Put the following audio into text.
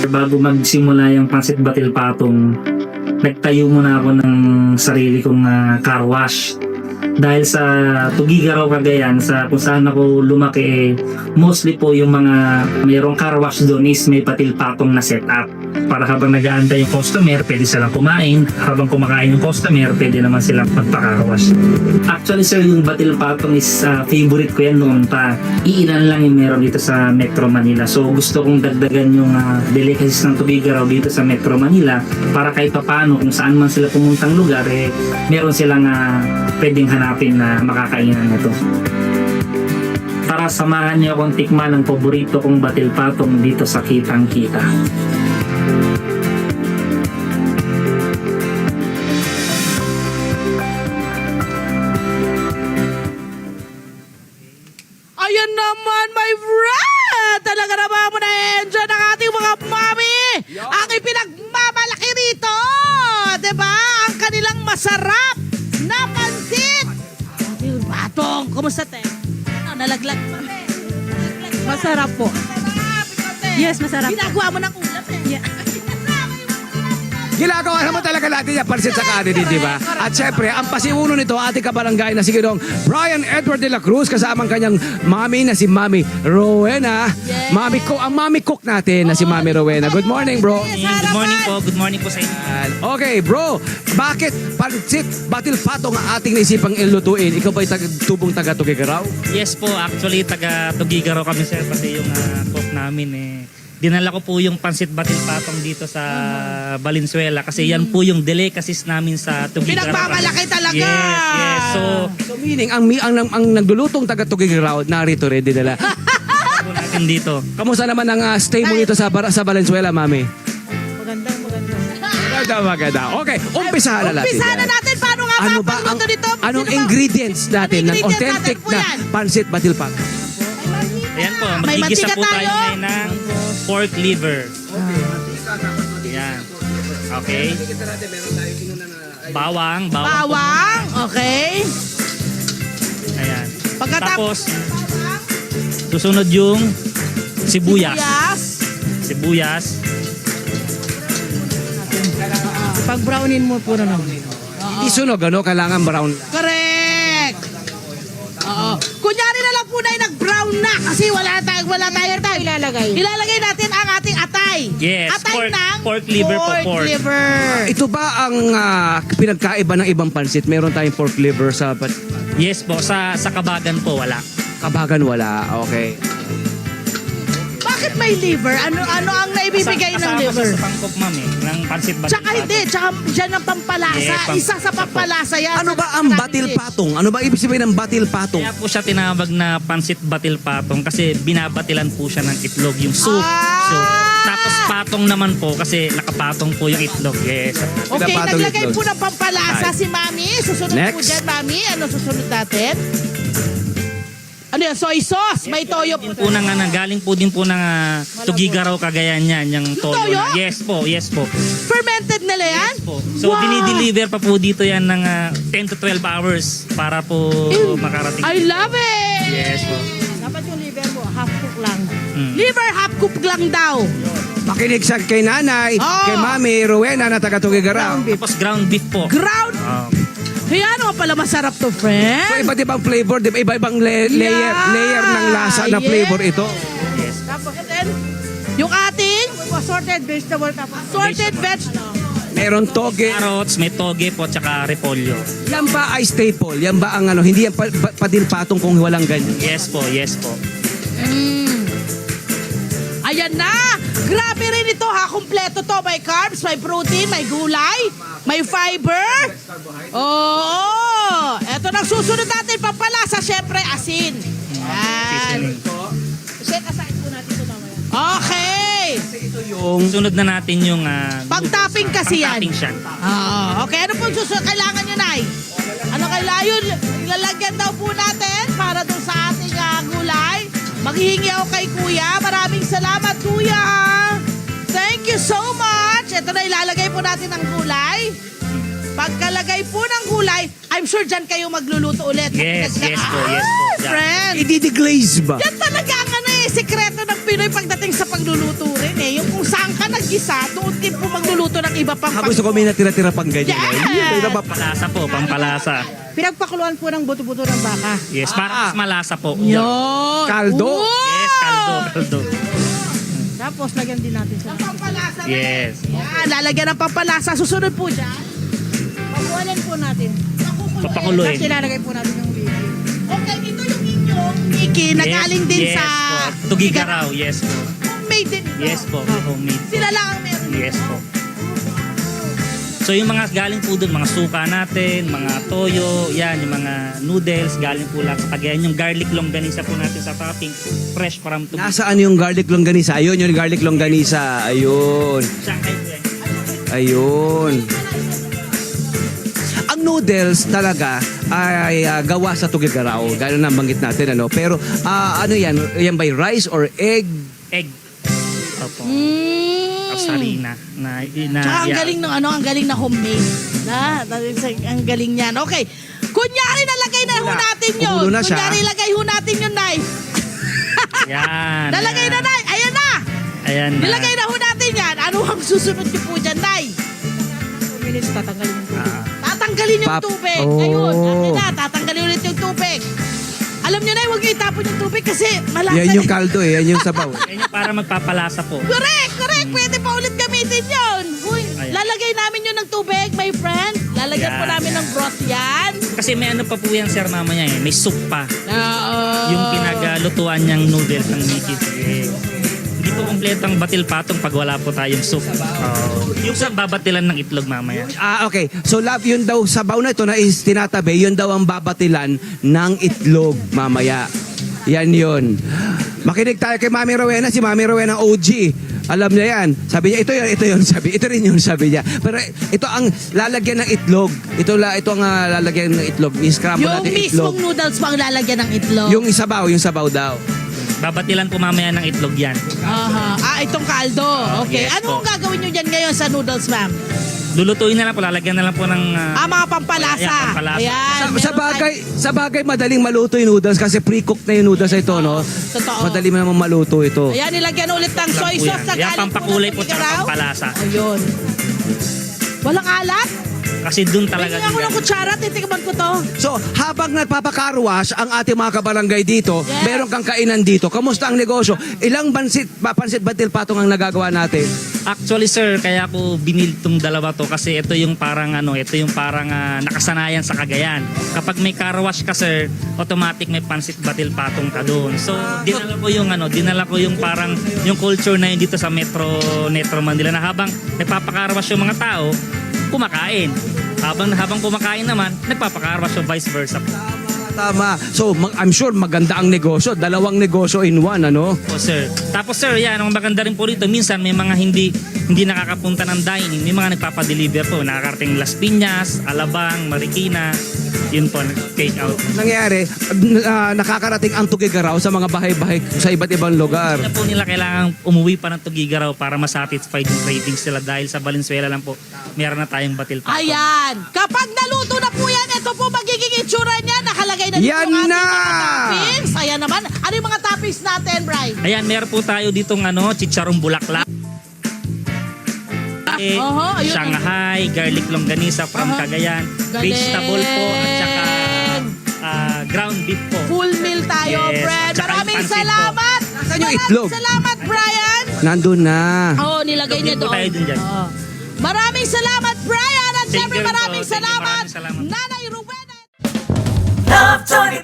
Bago magsimula yung Pansit Batil Patong, nagtayo muna ako ng sarili kong car wash. Dahil sa Tugigaraw, Cagayan, sa kung saan ako lumaki, mostly po yung mga mayroong car wash doon is may patil patong na setup. Para habang nag-aantay yung customer, pwede silang kumain. Habang kumakain yung customer, pwede naman silang magpa-car wash. Actually sir, yung batil patong is favorite ko yan noon pa. Iilan lang yung meron dito sa Metro Manila. So gusto kong dagdagan yung delicacies ng Tugigaraw dito sa Metro Manila para kahit paano kung saan man sila pumuntang lugar, meron silang pwedeng hanapin na makakainan na to. Para samahan niyo akong tikman ng paborito kong batil patong dito sa Kitang Kita. Ayan naman, my friend! Talaga naman mo na-enjoy ng ating mga mami! Ang ipinagmamalaki rito! Diba? Ang kanilang masarap na pansit! Batil patong! Kumusta, te? Nalaglag pa, te. Masarap po. Masarap, ikaw, te. Yes, masarap. Ginagawa mo ng ulap, eh. Yeah. Ginagawa naman talaga natin yung pansit sa kanin, di ba? At syempre, ang pasiuno nito, ating kabarangay na si Ginoong Brian Edward de la Cruz, kasamang kanyang mami na si Mami Rowena. Yes. Ang mami cook natin na si Mami Rowena. Good morning, bro. Good morning po, good morning po sa inyo. Okay, bro, bakit pansit batil patong ang ating naisipang ilutuin? Ikaw ba'y tubong taga Tugigaraw? Yes po, actually taga Tugigaraw kami sir kasi yung cook namin dinala ko po yung Pansit Batil Patong dito sa Valenzuela kasi yan po yung delicacies namin sa Tugigaraw. Pinagmamalaki talaga! Yes. So meaning, ang naglulutong taga Tugigaraw, narito rin dinala. po natin dito. Kamusta naman ang stay mo dito sa Valenzuela, mami? Maganda. Okay, umpisahan na natin. Umpisahan na natin. Paano nga Ano ba ba ang pagluto nito? anong Sino ba? ingredients natin ng ingredients authentic natin po na yan? pansit batil patong? Ayan po, May magigisa mantika po tayo tayo. ngayon ng pork liver. Ayan. Okay. Bawang. Bawang. Okay. Ayan. Pagkatapos, Tapos, susunod yung sibuyas. Sibuyas. Pag brownin mo, puro naman. Hindi sunog, kailangan brown. correct. Oo. Kunyari na lang po na nag-brown na kasi wala tayo time. Ilalagay natin ang ating atay. Yes, Atay ng pork liver po, pork. liver. Ito ba ang pinagkaiba ng ibang pansit? Meron tayong pork liver sa Yes po, sa Kabagan po wala. Kabagan, wala. Okay. Bakit may liver? Ano ang naibibigay ng Kasama liver? sa pangkop ma'am ng pansit batil Tsaka hindi, tsaka dyan ang pampalasa. Yes, Isa sa pampalasa yan. Ano ba ang batil patong? Ano ba ibig sabihin ng batil patong? Kaya po siya tinawag na pansit batil patong kasi binabatilan po siya ng itlog, yung soup. Ah! So, tapos patong naman po kasi nakapatong po yung itlog. Yes. Okay, Pinapatong naglagay itlog. po ng pampalasa si Mami. Susunod po Next. dyan, Mami. Ano susunod natin? Ano yan? Soy sauce. May toyo po. Din po galing po din po ng Tugigaraw, Cagayan yan, yung toyo. toyo? Yes po. Fermented nila yan? Yes po. So, Wow! dinideliver pa po dito yan ng 10 to 12 hours para po makarating. I love it! Yes po. Dapat yung liver mo, half cook lang. Liver half cook lang daw. Makinig sa kay nanay, Oh. kay Mami Rowena na taga Tugigaraw. Tapos ground beef po. Ground. Oh. Kaya ano pala masarap to, So friend? iba't ibang flavor, di ba? Iba-ibang layer ng lasa na Yes. flavor ito. Yes. Tapos then, yung ating Assorted vegetable tapos. sorted vegetable. Meron toge. Carrots, may toge po, tsaka repolyo. Yan ba ay staple? Yan ba ang hindi yan padil patong kung walang ganyan? Yes po. Ayan na! Grabe rin ito ha, kumpleto to. May carbs, may protein, may gulay, may fiber. Oo! Eto nang susunod natin, pampalasa, syempre, asin. Yan. Seasoning. Set aside po natin ito mamaya. Okay! Yung Sunod na natin yung Pang-topping kasi yan. pang-topping siya. Oo. Okay, ano pong susunod? Kailangan nyo, Nay? Ano kailangan yun? Ilalagyan daw po natin para doon sa ating gulay. Maghihingi ako kay Kuya. Maraming salamat, Kuya. Thank you so much. Ito na, ilalagay po natin ang gulay. Pagkalagay po ng gulay, I'm sure dyan kayo magluluto ulit. Yes po. Friend. i-deglaze ba? Yan talaga ang ano yung sikreto ng Pinoy pagdating sa pagluluto rin eh. Yung kung saan ka nag-isa, doon din po magluluto ng iba pang Gusto ko may natira-tira pang ganyan. Yes! Pampalasa po, pampalasa. Pinagpakuluan po ng buto-buto ng baka. Yes, para mas malasa po. Yun. Kaldo? Yes, kaldo. Tapos lagyan din natin sa Pampalasa rin. Yes. Yan, lalagyan ng pampalasa. Susunod po dyan. pakuwalan po natin. Papakuluin. Tapos ilalagay po natin yung wiki. Okay, ito yung inyong Miki na galing din yes sa... po. Tugigaraw, yes po. Homemade din ito. Yes po, homemade. Sila lang ang meron. Yes po. So yung mga galing po doon, mga suka natin, mga toyo, yan, yung mga noodles, galing po lahat sa Cagayan. Yung garlic longganisa po natin sa topping, fresh from Tugi. Nasaan yung garlic longganisa? Ayun, yung garlic longganisa. Ayun. Shanghai po yan. Ayun. Ang noodles talaga ay gawa sa Tugigaraw. Gano'n na banggit natin, ano? Pero ano yan? Yan by rice or egg? Egg. Opo. Mm. Tapos harina. Na Tsaka ang galing ng ang galing na homemade. Ang galing niyan. Okay. Kunyari nalagay na ho natin yun. Kumulo na siya. Kunyari lagay ho natin yun, Nay. Yan. Nalagay na, Nay. Ayan na. Ayan na. Nilagay na ho natin yan. Ano ang susunod niyo po dyan, Nay? 2 minutes tatanggalin yung tubig. Tatanggalin yung tubig. Oh. Ayun. Atin na. Tatanggalin ulit yung tubig. Alam niyo, Nay, huwag niyo itapon yung tubig kasi malasa. Yan yung kaldo eh. Yan yung sabaw. Yan yung para magpapalasa po. Correct. Pwede pa ulit gamitin yun. Uy, Ayan. lalagay namin yun ng tubig, my friend. Lalagyan po Yan, namin ng broth yan. Kasi may ano pa po yan, sir, mamaya eh. May soup pa. Oo. Yung pinagalutuan niyang noodles ng Mickey. Eh, hindi po kompleto ang batil patong pag wala po tayong soup. Yung sa babatilan ng itlog mamaya. Okay. So, love, yun daw, sabaw na ito na is tinatabi, yun daw ang babatilan ng itlog mamaya. Yan yun. Makinig tayo kay Mami Rowena. Si Mami Rowena OG. Alam niya yan. Sabi niya, ito rin yung sabi niya. Pero ito ang lalagyan ng itlog. Ito ang lalagyan ng itlog. I-scramble Yung natin itlog. mismong noodles pang lalagyan ng itlog. Yung sabaw daw. Babatilan po mamaya ng itlog yan. Aha. Itong kaldo. Okay. Yes Ano ang po. gagawin nyo dyan ngayon sa noodles, ma'am? Lulutuin na lang po, lalagyan na lang po ng... Mga pampalasa. Ayan, pampalasa. Ayan. Sa bagay, madaling maluto yung noodles kasi pre-cooked na yung noodles ito, no? Totoo. Madali mo naman maluto ito. Ayan, nilagyan ulit ng soy po sauce na yan. Yan, galing pampakulay po ng tsaka Tugigaraw. pampalasa. Ayun. Walang alat? Kasi doon talaga... Tingnan ako ng kutsara, titikman ko to. So, habang nagpapakarwash ang ating mga kabarangay dito, Yes. meron kang kainan dito. Kamusta ang negosyo? Ilang pansit batil patong ang nagagawa natin? Actually sir, kaya ako binil tong dalawa to kasi ito yung parang nakasanayan sa Cagayan. Kapag may car wash ka sir, automatic may pansit batil patong ka doon. So dinala ko yung parang yung culture na yun dito sa Metro Manila na habang nagpapacar wash yung mga tao, kumakain. Habang kumakain naman, nagpapacar wash yung vice versa. Tama. So, I'm sure maganda ang negosyo. Dalawang negosyo in one, ano? Po sir. Tapos sir, yan, ang maganda rin po rito, minsan may mga hindi nakakapunta ng dining, may mga nagpapadeliver po, nakakarating Las Piñas, Alabang, Marikina, yun po, take out. Nangyari, nakakarating ang Tugigaraw sa mga bahay-bahay sa iba't ibang lugar. Kaya po nila kailangan umuwi pa ng Tugigaraw para masatisfy yung cravings sila dahil sa Valenzuela lang po, meron na tayong batil pa. Ayan. Kapag naluto na po yan, ito po magiging itsura niya. Nakalagay na dito Yan ang ating na! mga toppings. Ayan naman. Ano yung mga toppings natin, Bri? Ayan, meron po tayo ditong chicharong bulaklak. Ayun. Shanghai, garlic longganisa from Cagayan, Galing. vegetable po at saka ground beef po. Full meal tayo, Yes. Fred. Tsaka yung Maraming pansit po. salamat. Nasaan yung itlog? Salamat, Brian. Nandun na. Nilagay niya Itlog din po doon. tayo dun dyan. Maraming salamat, Brian. At Thank syempre you po. maraming Thank you, salamat, maraming salamat. Nanay Rowena. Love Tony